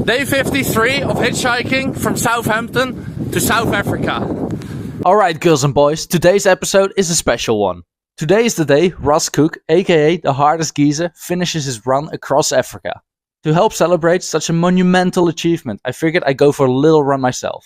Day 53 of hitchhiking from Southampton to South Africa. Alright girls and boys, today's episode is a special one. Today is the day Ross Cook, aka the hardest geezer, finishes his run across Africa. To help celebrate such a monumental achievement, I figured I'd go for a little run myself.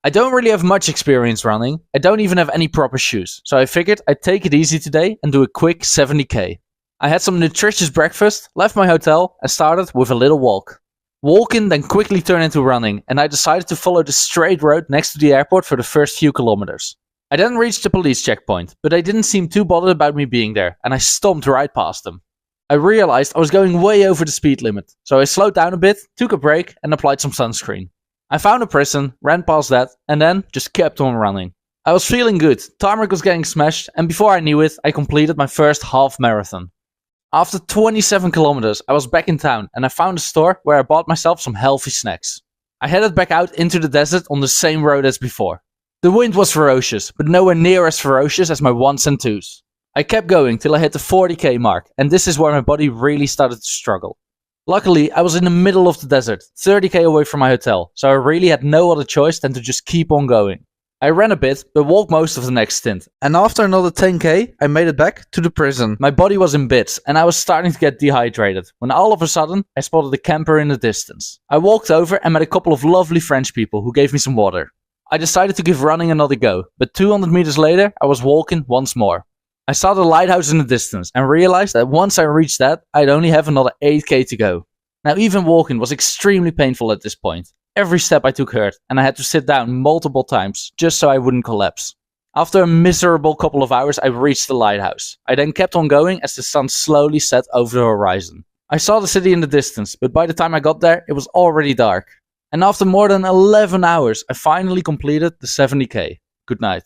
I don't really have much experience running, I don't even have any proper shoes, so I figured I'd take it easy today and do a quick 70k. I had some nutritious breakfast, left my hotel and started with a little walk. Walking then quickly turned into running, and I decided to follow the straight road next to the airport for the first few kilometers. I then reached the police checkpoint, but they didn't seem too bothered about me being there, and I stomped right past them. I realized I was going way over the speed limit, so I slowed down a bit, took a break and applied some sunscreen. I found a prison, ran past that, and then just kept on running. I was feeling good, tarmac was getting smashed, and before I knew it, I completed my first half marathon. After 27 kilometers, I was back in town and I found a store where I bought myself some healthy snacks. I headed back out into the desert on the same road as before. The wind was ferocious, but nowhere near as ferocious as my ones and twos. I kept going till I hit the 40k mark, and this is where my body really started to struggle. Luckily, I was in the middle of the desert, 30k away from my hotel, so I really had no other choice than to just keep on going. I ran a bit, but walked most of the next stint, and after another 10k, I made it back to the prison. My body was in bits, and I was starting to get dehydrated, when all of a sudden, I spotted a camper in the distance. I walked over and met a couple of lovely French people who gave me some water. I decided to give running another go, but 200 meters later, I was walking once more. I saw the lighthouse in the distance, and realized that once I reached that, I'd only have another 8k to go. Now even walking was extremely painful at this point. Every step I took hurt, and I had to sit down multiple times, just so I wouldn't collapse. After a miserable couple of hours, I reached the lighthouse. I then kept on going as the sun slowly set over the horizon. I saw the city in the distance, but by the time I got there, it was already dark. And after more than 11 hours, I finally completed the 70k. Good night.